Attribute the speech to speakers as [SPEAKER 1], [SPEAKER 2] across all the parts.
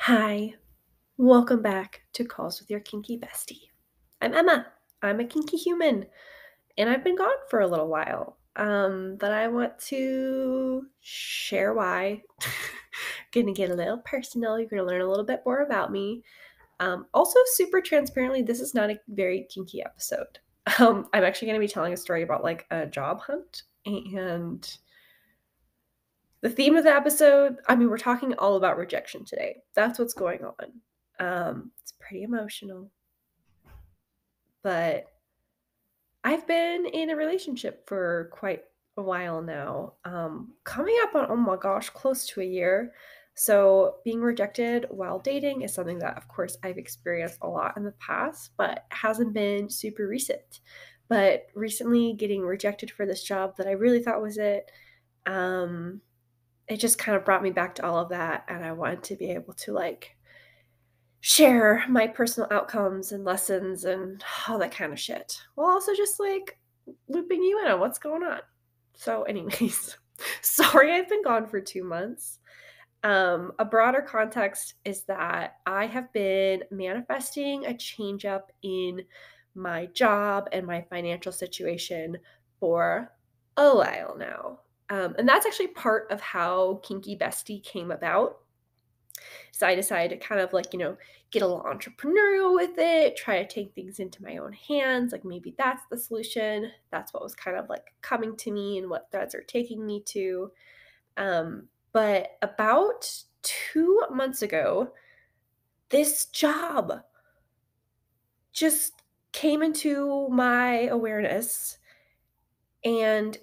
[SPEAKER 1] Hi, welcome back to Calls with Your Kinky Bestie. I'm Emma. I'm a kinky human, and I've been gone for a little while. But I want to share why. Gonna get a little personal. You're gonna learn a little bit more about me. Also, super transparently, this is not a very kinky episode. I'm actually gonna be telling a story about like a job hunt and the theme of the episode, we're talking all about rejection today. That's what's going on. It's pretty emotional, but I've been in a relationship for quite a while now. Coming up on, oh my gosh, close to a year. So being rejected while dating is something that, of course, I've experienced a lot in the past, but hasn't been super recent. But recently getting rejected for this job that I really thought was um, it just kind of brought me back to all of that, and I wanted to be able to, like, share my personal outcomes and lessons and all that kind of shit, while also just, like, looping you in on what's going on. So anyways, sorry I've been gone for 2 months. A broader context is that I have been manifesting a change up in my job and my financial situation for a while now. And that's actually part of how Kinky Bestie came about. So I decided to kind of like, get a little entrepreneurial with it, try to take things into my own hands. Like maybe that's the solution. That's what was kind of like coming to me and what threads are taking me to. But about 2 months ago, this job just came into my awareness, and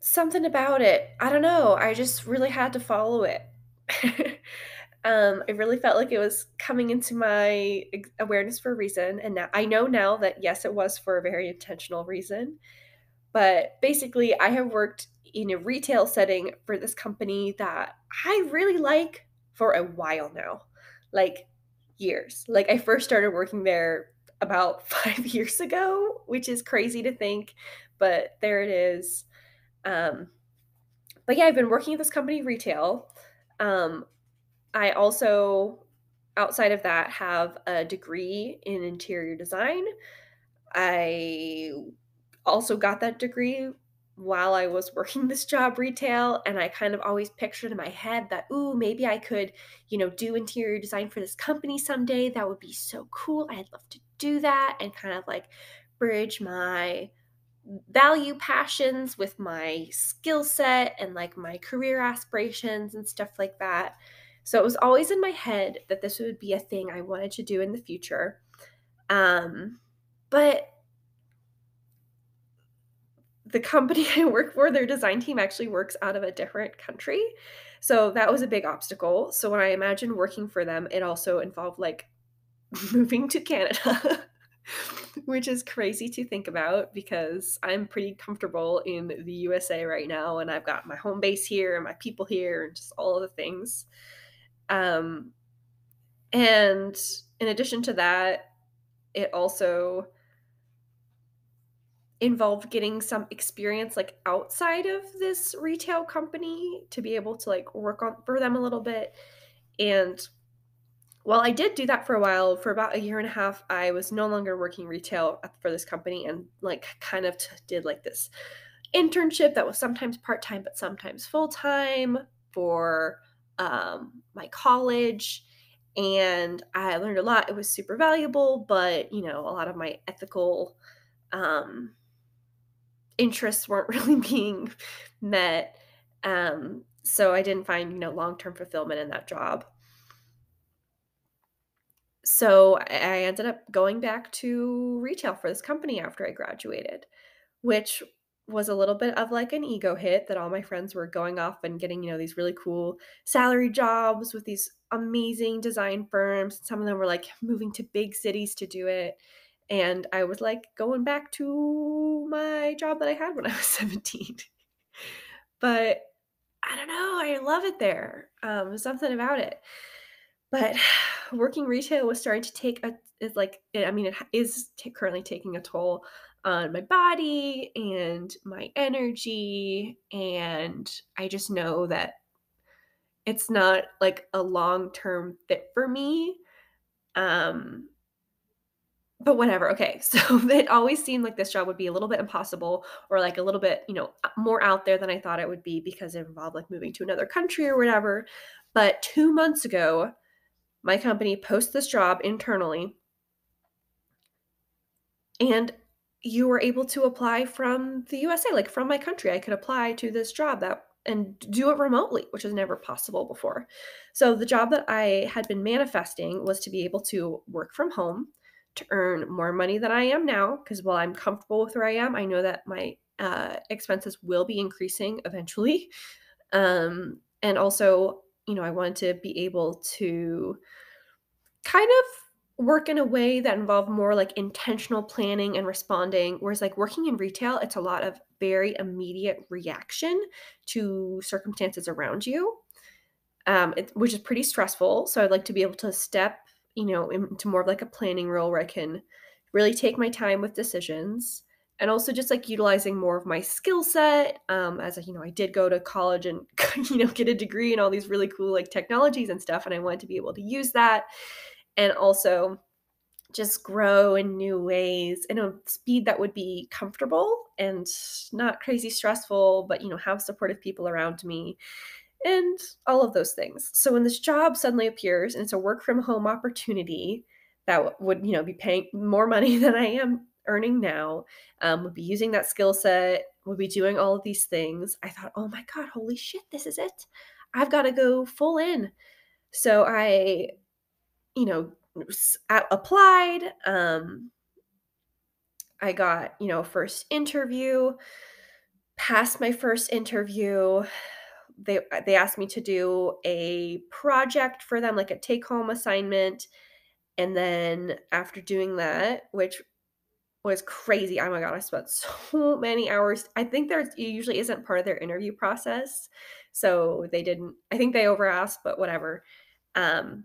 [SPEAKER 1] something about it, I don't know, I just really had to follow it. It really felt like it was coming into my awareness for a reason, and now I know now that yes, it was for a very intentional reason. But basically, I have worked in a retail setting for this company that I really like for a while now, like years. Like I first started working there about 5 years ago, which is crazy to think, but there it is. Um, but yeah, I've been working at this company retail. Um, I also, outside of that, have a degree in interior design. I also got that degree while I was working this job retail, and I kind of always pictured in my head that, ooh, maybe I could, do interior design for this company someday. That would be so cool. I'd love to do that and kind of like bridge my value passions with my skill set and like my career aspirations and stuff like that. So it was always in my head that this would be a thing I wanted to do in the future. But the company I work for, their design team actually works out of a different country. So that was a big obstacle. So when I imagined working for them, it also involved like moving to Canada, which is crazy to think about because I'm pretty comfortable in the USA right now, and I've got my home base here and my people here and just all of the things. Um, and in addition to that, it also involved getting some experience like outside of this retail company to be able to like work on for them a little bit. And while I did do that for a while, for about a year and a half, I was no longer working retail for this company and like kind of did like this internship that was sometimes part-time but sometimes full-time for my college, and I learned a lot. It was super valuable, but a lot of my ethical um, interests weren't really being met. So I didn't find, long-term fulfillment in that job. So I ended up going back to retail for this company after I graduated, which was a little bit of like an ego hit that all my friends were going off and getting, these really cool salary jobs with these amazing design firms. Some of them were like moving to big cities to do it. And I was like going back to my job that I had when I was 17. But I don't know, I love it there. There's something about it. But working retail was starting to take a is like I mean, it is currently taking a toll on my body and my energy, and I just know that it's not like a long-term fit for me. Um, but whatever. Okay. So it always seemed like this job would be a little bit impossible or like a little bit, more out there than I thought it would be because it involved like moving to another country or whatever. But 2 months ago, my company posted this job internally, and you were able to apply from the USA, like from my country. I could apply to this job that and do it remotely, which was never possible before. So the job that I had been manifesting was to be able to work from home, to earn more money than I am now. Because while I'm comfortable with where I am, I know that my expenses will be increasing eventually. And also, I wanted to be able to kind of work in a way that involved more like intentional planning and responding, whereas like working in retail, it's a lot of very immediate reaction to circumstances around you, which is pretty stressful. So I'd like to be able to step, into more of like a planning role where I can really take my time with decisions, and also just like utilizing more of my skill set. As I did go to college and get a degree in all these really cool like technologies and stuff, and I wanted to be able to use that and also just grow in new ways in a speed that would be comfortable and not crazy stressful, but have supportive people around me and all of those things. So when this job suddenly appears and it's a work from home opportunity that would, be paying more money than I am earning now, would be using that skill set, would be doing all of these things. I thought, oh my God, holy shit, this is it. I've got to go full in. So I you know, applied. I got, first interview, passed my first interview. They asked me to do a project for them, like a take-home assignment. And then after doing that, which was crazy. Oh my God, I spent so many hours. I think there's it usually isn't part of their interview process. So they didn't, I think they over asked, but whatever. Um,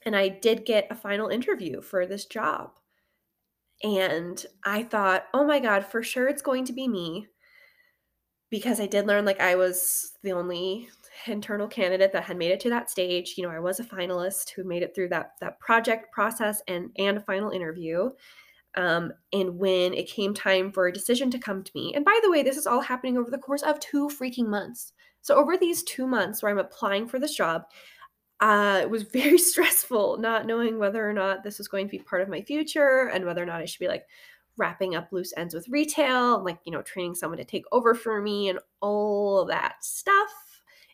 [SPEAKER 1] and I did get a final interview for this job. And I thought, "Oh my God, for sure it's going to be me," because I did learn, like, I was the only internal candidate that had made it to that stage. I was a finalist who made it through that project process and a final interview. And when it came time for a decision to come to me, and by the way, this is all happening over the course of 2 freaking months. So over these 2 months where I'm applying for this job, it was very stressful not knowing whether or not this was going to be part of my future and whether or not I should be like wrapping up loose ends with retail and like, training someone to take over for me and all of that stuff.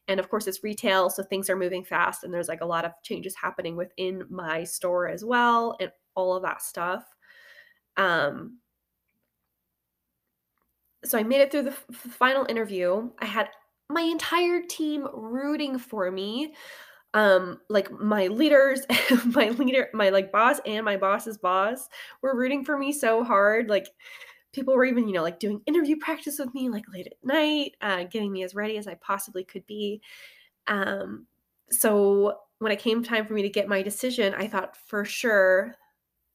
[SPEAKER 1] And of course, it's retail, so things are moving fast and there's like a lot of changes happening within my store as well and all of that stuff. Um, so I made it through the final interview. I had my entire team rooting for me, like my leaders, my like boss and my boss's boss were rooting for me so hard. Like people were even, like doing interview practice with me like late at night, getting me as ready as I possibly could be. Um, so when it came time for me to get my decision, I thought for sure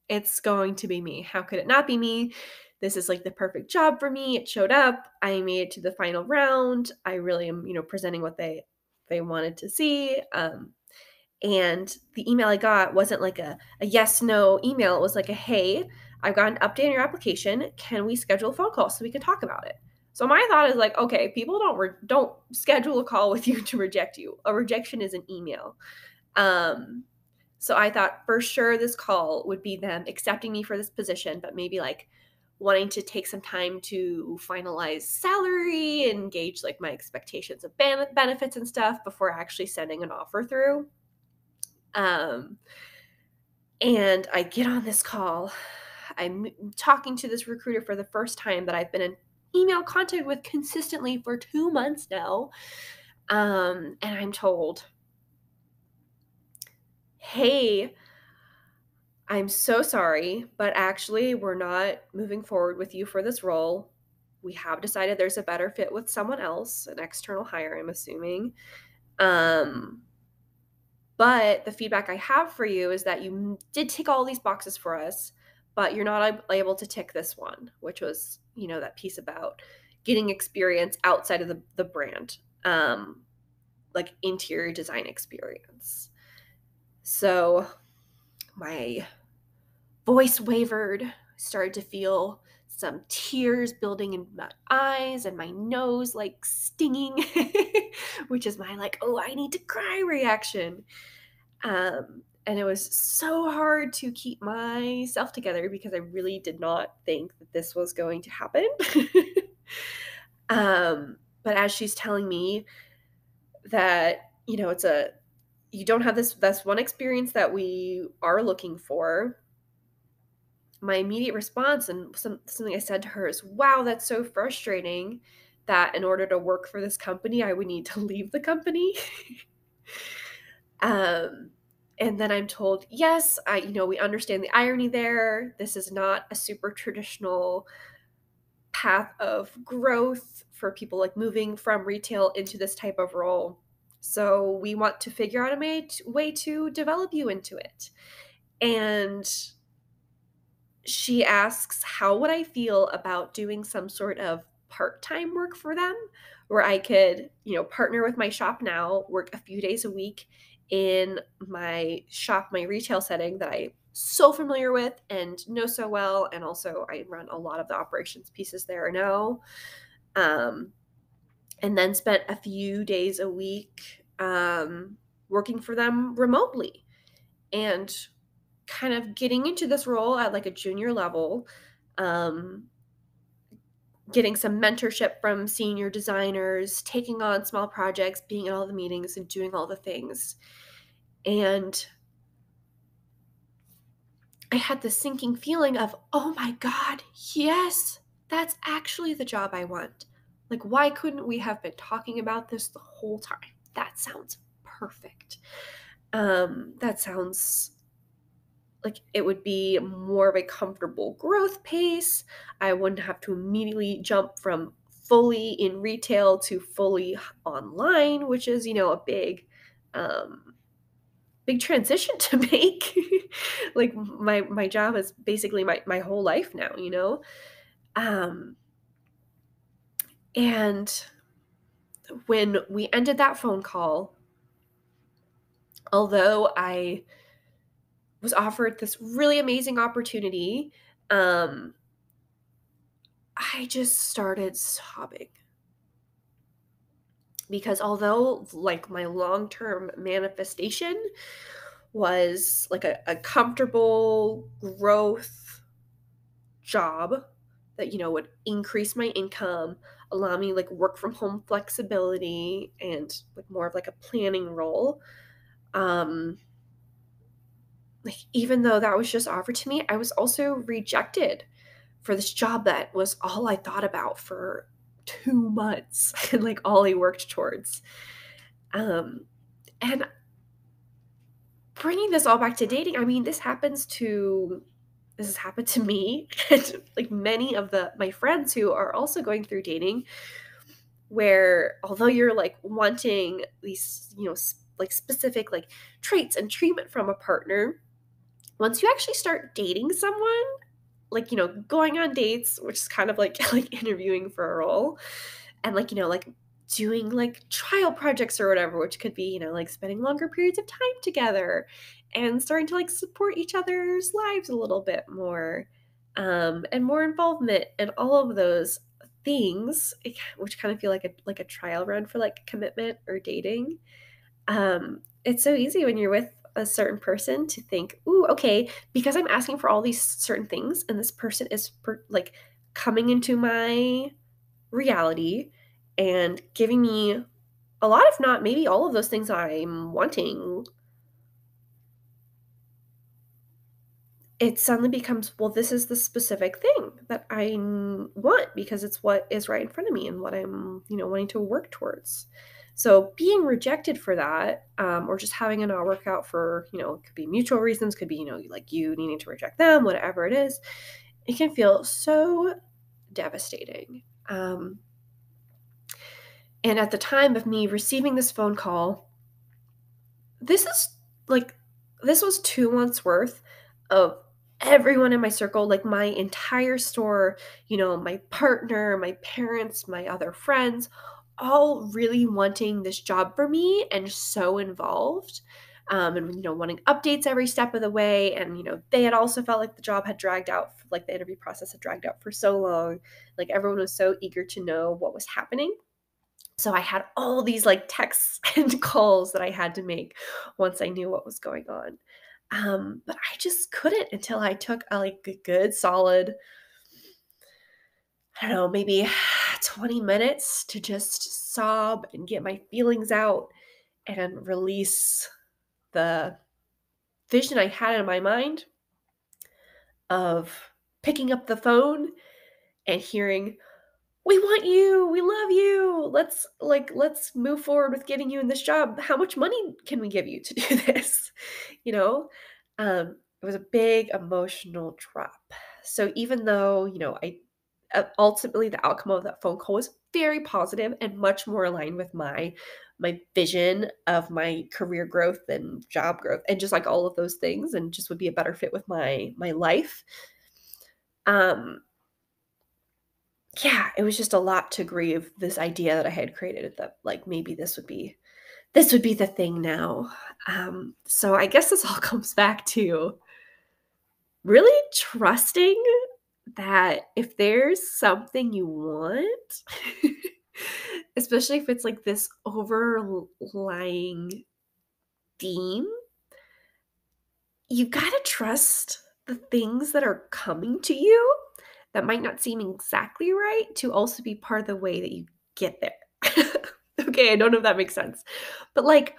[SPEAKER 1] it's going to be me. How could it not be me? This is like the perfect job for me. It showed up. I made it to the final round. I really am, presenting what they wanted to see. And the email I got wasn't like a yes, no email. It was like a, hey, I've got an update on your application. Can we schedule a phone call so we can talk about it? So my thought is like, okay, people don't schedule a call with you to reject you. A rejection is an email. Um, so I thought for sure this call would be them accepting me for this position, but maybe like wanting to take some time to finalize salary and gauge like my expectations of benefits and stuff before actually sending an offer through. Um, and I get on this call. I'm talking to this recruiter for the first time that I've been in email contact with consistently for 2 months now. And I'm told, hey, I'm so sorry, but actually, we're not moving forward with you for this role. We have decided there's a better fit with someone else, an external hire, I'm assuming. Um, But the feedback I have for you is that you did tick all these boxes for us, but you're not able to tick this one, which was, that piece about getting experience outside of the brand. like interior design experience. So my voice wavered, started to feel some tears building in my eyes and my nose like stinging, which is my like, oh, I need to cry reaction. And it was so hard to keep myself together because I really did not think that this was going to happen. But as she's telling me that, you don't have this one experience that we are looking for, my immediate response and something I said to her is, wow, that's so frustrating that in order to work for this company, I would need to leave the company. um, and then I'm told, yes, we understand the irony there. This is not a super traditional path of growth for people like moving from retail into this type of role. So we want to figure out a way to develop you into it. And she asks, how would I feel about doing some sort of part-time work for them where I could, partner with my shop now, work a few days a week in my shop, my retail setting that I'm so familiar with and know so well. And also I run a lot of the operations pieces there now. Um, and then spent a few days a week working for them remotely and kind of getting into this role at like a junior level, um, getting some mentorship from senior designers, taking on small projects, being at all the meetings and doing all the things. And I had this sinking feeling of, oh my God, yes, that's actually the job I want. Like, why couldn't we have been talking about this the whole time? That sounds perfect. That sounds like it would be more of a comfortable growth pace. I wouldn't have to immediately jump from fully in retail to fully online, which is, a um, big transition to make. Like my job is basically my whole life now. Um, and when we ended that phone call, although I was offered this really amazing opportunity, um, I just started sobbing because although like my long-term manifestation was like a comfortable growth job that would increase my income, allow me like work from home flexibility and like more of like a planning role, um like even though that was just offered to me, I was also rejected for this job that was all I thought about for 2 months and, like, all I worked towards. Um, and bringing this all back to dating, I mean, this has happened to me and, like, many of my friends who are also going through dating, where although you're, like, wanting these, like, specific, like, traits and treatment from a partner, once you actually start dating someone, like, going on dates, which is kind of like like interviewing for a role, and like, like doing like trial projects or whatever, which could be, like spending longer periods of time together and starting to like support each other's lives a little bit more, and more involvement and all of those things, which kind of feel like a trial run for like commitment or dating. It's so easy when you're with a certain person to think, "Ooh, okay, because I'm asking for all these certain things and this person is like coming into my reality and giving me a lot, if not maybe all of those things I'm wanting." It suddenly becomes, well, this is the specific thing that want because it's what is right in front of me and what I'm, wanting to work towards. So being rejected for that, or just having it not work out for, it could be mutual reasons, could be, like you needing to reject them, whatever it is, it can feel so devastating. And at the time of me receiving this phone call, this is like this was 2 months worth of everyone in my circle, like my entire store, my partner, my parents, my other friends, all really wanting this job for me and so involved, and, wanting updates every step of the way. And, they had also felt like the job had dragged out, like the interview process had dragged out for so long. Like everyone was so eager to know what was happening. So I had all these like texts and calls that I had to make once I knew what was going on. But I just couldn't until I took a good solid, I don't know, maybe 20 minutes to just sob and get my feelings out and release the vision I had in my mind of picking up the phone and hearing, "We want you. We love you. Let's move forward with getting you in this job. How much money can we give you to do this?" You know? It was a big emotional drop. So even though, I ultimately the outcome of that phone call was very positive and much more aligned with my vision of my career growth and job growth and just like all of those things, and just would be a better fit with my life. Um yeah, it was just a lot to grieve this idea that I had created, that like maybe this would be the thing now. So I guess this all comes back to really trusting that if there's something you want, especially if it's like this overlying theme, you gotta trust the things that are coming to you that might not seem exactly right to also be part of the way that you get there. Okay, I don't know if that makes sense. But like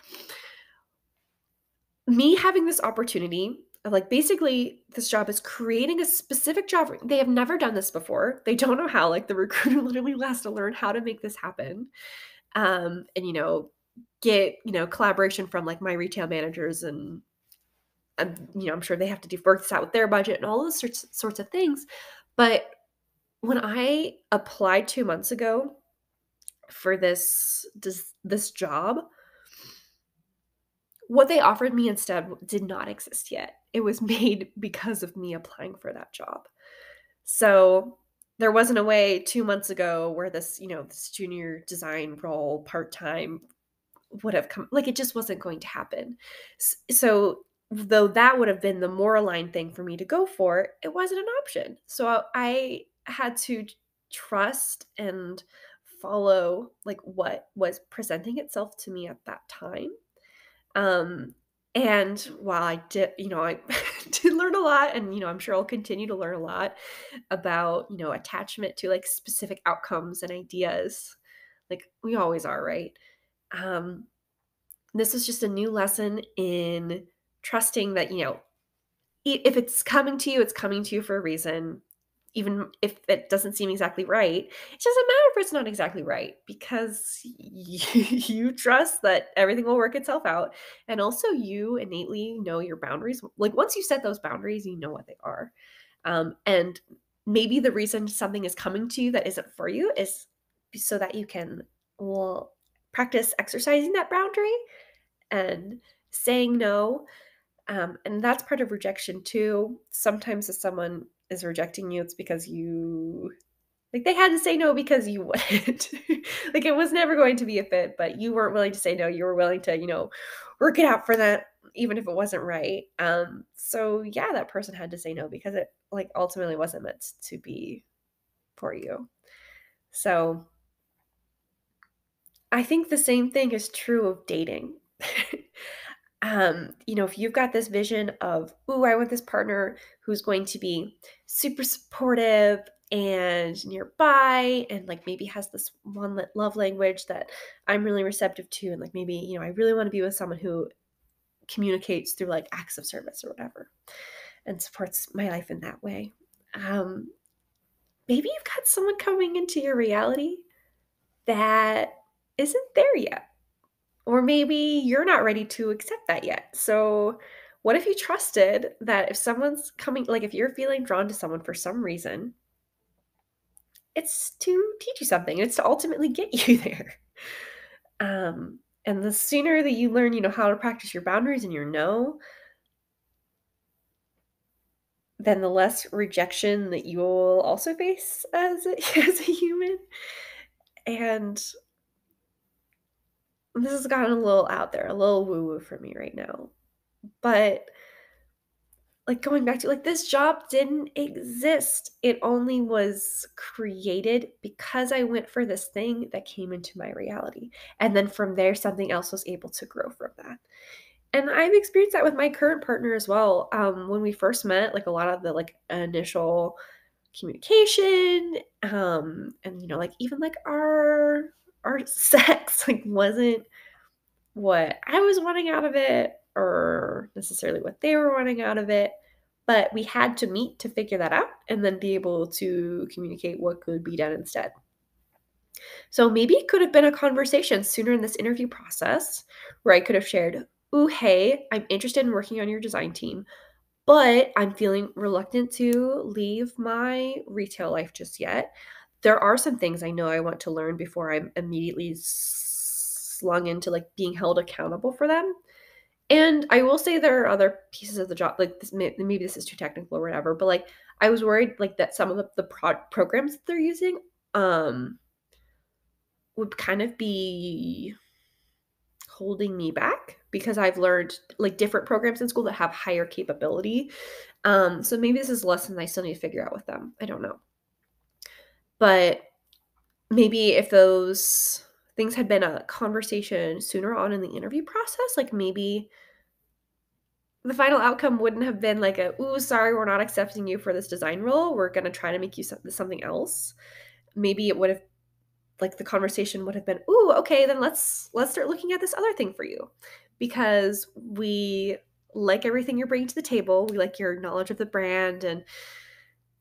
[SPEAKER 1] me having this opportunity of like basically this job is creating a specific job. They have never done this before. They don't know how. Like the recruiter literally has to learn how to make this happen. And get, collaboration from like my retail managers, and I'm sure they have to work this out with their budget and all those sorts of things. But when I applied 2 months ago for this job, what they offered me instead did not exist yet. It was made because of me applying for that job. So there wasn't a way 2 months ago where this junior design role part-time would have come, like, it just wasn't going to happen. So though that would have been the more aligned thing for me to go for, it wasn't an option. So I had to trust and follow like what was presenting itself to me at that time. Um, and while I did, I did learn a lot, and, I'm sure I'll continue to learn a lot about, attachment to like specific outcomes and ideas. Like we always are, right? Um, this is just a new lesson in trusting that, if it's coming to you, it's coming to you for a reason. Even if it doesn't seem exactly right, it doesn't matter if it's not exactly right, because you trust that everything will work itself out. And also, you innately know your boundaries. Like, once you set those boundaries, you know what they are. And maybe the reason something is coming to you that isn't for you is so that you can, well, practice exercising that boundary and saying no. And that's part of rejection too. Sometimes if someone is rejecting you, it's because they had to say no because you wouldn't. Like it was never going to be a fit, but you weren't willing to say no. You were willing to, work it out for that, even if it wasn't right. So yeah, that person had to say no because it like ultimately wasn't meant to be for you. So I think the same thing is true of dating. If you've got this vision of, "Ooh, I want this partner who's going to be super supportive and nearby, and like maybe has this one love language that I'm really receptive to, and like maybe, I really want to be with someone who communicates through like acts of service or whatever and supports my life in that way." Um, Maybe you've got someone coming into your reality that isn't there yet. Or maybe you're not ready to accept that yet. So, what if you trusted that if someone's coming, like if you're feeling drawn to someone for some reason, it's to teach you something, it's to ultimately get you there. And the sooner that you learn, how to practice your boundaries and your no, then the less rejection that you'll also face as a, as a human. And this has gotten a little out there, a little woo-woo for me right now. But like going back to like this job didn't exist. It only was created because I went for this thing that came into my reality. And then from there, something else was able to grow from that. And I've experienced that with my current partner as well. When we first met, like a lot of the like initial communication, and like even like our sex like wasn't what I was wanting out of it or necessarily what they were wanting out of it. But we had to meet to figure that out and then be able to communicate what could be done instead. So maybe it could have been a conversation sooner in this interview process where I could have shared, "Ooh, hey, I'm interested in working on your design team, but I'm feeling reluctant to leave my retail life just yet. There are some things I know I want to learn before I'm immediately slung into like being held accountable for them. And I will say there are other pieces of the job, like this, maybe this is too technical or whatever, but like I was worried like that some of the programs that they're using would kind of be holding me back because I've learned like different programs in school that have higher capability. So maybe this is a lesson I still need to figure out with them. I don't know. But maybe if those things had been a conversation sooner on in the interview process, like maybe the final outcome wouldn't have been like a, "Ooh, sorry, we're not accepting you for this design role. We're going to try to make you something else." Maybe it would have like the conversation would have been, "Ooh, okay, then let's start looking at this other thing for you because we like everything you're bringing to the table. We like your knowledge of the brand and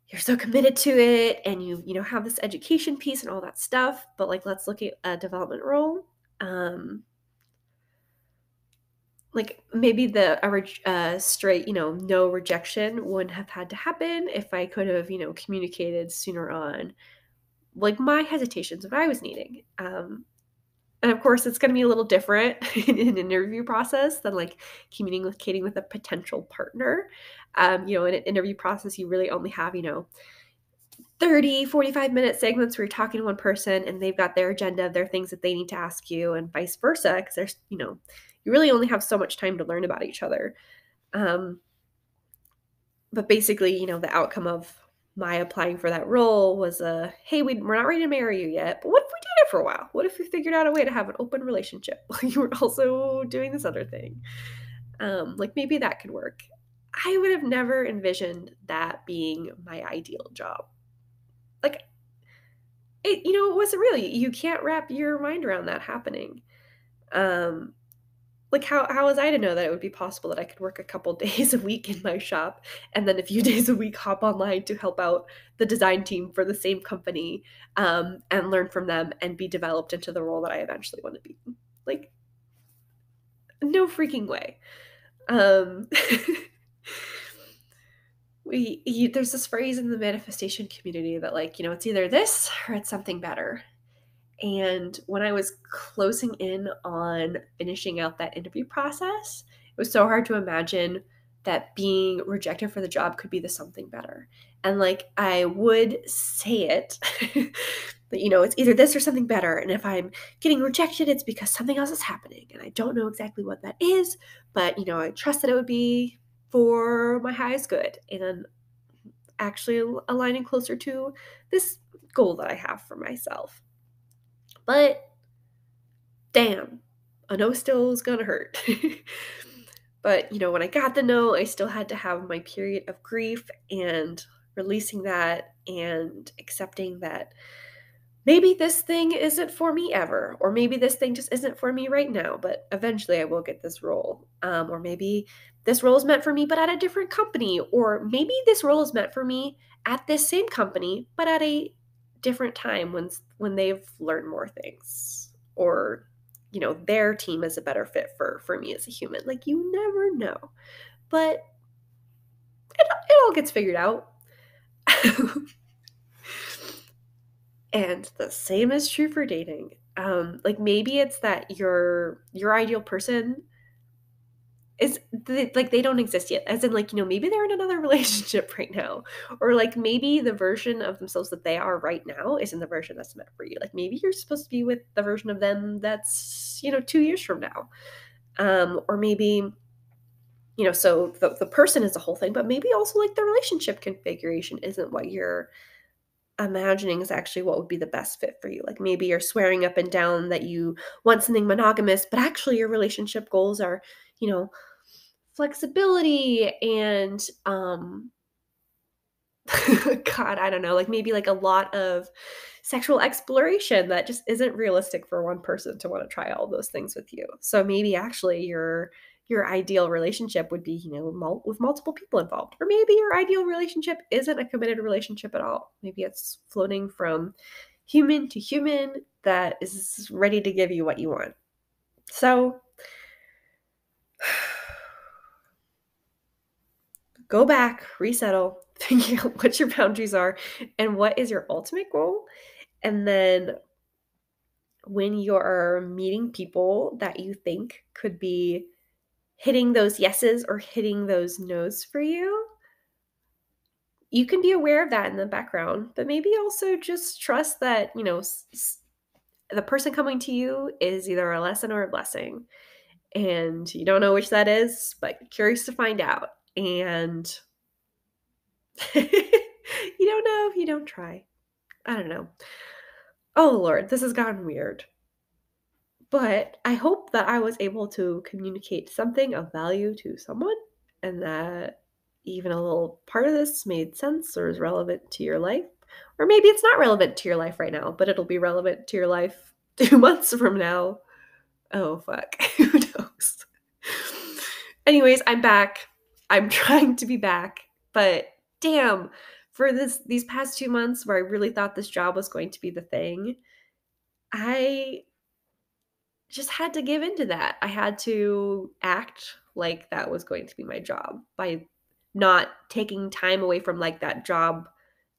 [SPEAKER 1] you're so committed to it and you have this education piece and all that stuff, but like let's look at a development role." Like maybe the average straight, no rejection wouldn't have had to happen if I could have, communicated sooner on like my hesitations, what I was needing. And of course, it's going to be a little different in an interview process than like communicating with a potential partner. In an interview process, you really only have, 30, 45 minute segments where you're talking to one person and they've got their agenda, their things that they need to ask you, and vice versa. Because you really only have so much time to learn about each other. Um, but basically, the outcome of my applying for that role was hey, we're not ready to marry you yet, but what if we did it for a while? What if we figured out a way to have an open relationship while you were also doing this other thing? Like maybe that could work. I would have never envisioned that being my ideal job. Like it wasn't really. You can't wrap your mind around that happening. Um, Like, how was I to know that it would be possible that I could work a couple days a week in my shop and then a few days a week hop online to help out the design team for the same company, and learn from them and be developed into the role that I eventually want to be? Like, no freaking way. Um, there's this phrase in the manifestation community that, like, it's either this or it's something better. And when I was closing in on finishing out that interview process, it was so hard to imagine that being rejected for the job could be the something better. And like I would say it, but it's either this or something better. And if I'm getting rejected, it's because something else is happening. And I don't know exactly what that is, but I trust that it would be for my highest good and actually aligning closer to this goal that I have for myself. But damn, a no still is gonna hurt. But, when I got the no, I still had to have my period of grief and releasing that and accepting that maybe this thing isn't for me ever, or maybe this thing just isn't for me right now, but eventually I will get this role. Or maybe this role is meant for me, but at a different company, or maybe this role is meant for me at this same company, but at a different time when they've learned more things, or their team is a better fit for me as a human. Like you never know, but it all gets figured out. And the same is true for dating. Like maybe it's that your ideal person like, they don't exist yet, as in, like, maybe they're in another relationship right now, or, like, maybe the version of themselves that they are right now isn't the version that's meant for you. Like, maybe you're supposed to be with the version of them that's, 2 years from now. Or maybe, so the person is the whole thing, but maybe also, like, the relationship configuration isn't what you're imagining is actually what would be the best fit for you. Like, maybe you're swearing up and down that you want something monogamous, but actually your relationship goals are, you know, flexibility and, God, I don't know, like, maybe, like, a lot of sexual exploration that just isn't realistic for one person to wanna try all those things with you. So maybe actually your ideal relationship would be, with multiple people involved. Or maybe your ideal relationship isn't a committed relationship at all. Maybe it's floating from human to human that is ready to give you what you want. So go back, resettle, figure out what your boundaries are and what is your ultimate goal. And then when you're meeting people that you think could be hitting those yeses or hitting those nos for you, you can be aware of that in the background, but maybe also just trust that, the person coming to you is either a lesson or a blessing. And you don't know which that is, but you're curious to find out. And you don't know if you don't try. I don't know. Oh Lord, this has gotten weird. But I hope that I was able to communicate something of value to someone and that even a little part of this made sense or is relevant to your life. Or maybe it's not relevant to your life right now, but it'll be relevant to your life 2 months from now. Oh, fuck. Who knows? Anyways, I'm back. I'm trying to be back. But damn, for these past 2 months where I really thought this job was going to be the thing, I just had to give into that. I had to act like that was going to be my job by not taking time away from, like, that job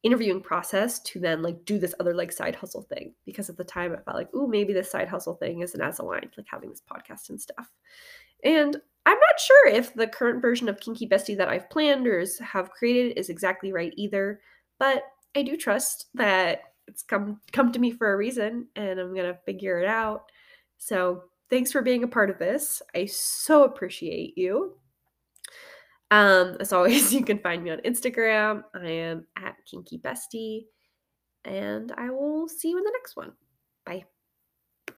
[SPEAKER 1] interviewing process to then, like, do this other, like, side hustle thing, because at the time I felt like, "Ooh, maybe this side hustle thing isn't as aligned," like having this podcast and stuff. And I'm not sure if the current version of Kinky Bestie that I've planned or have created is exactly right either, but I do trust that it's come to me for a reason and I'm gonna figure it out. So thanks for being a part of this. I so appreciate you. As always, you can find me on Instagram. I am at Kinky Bestie, and I will see you in the next one. Bye.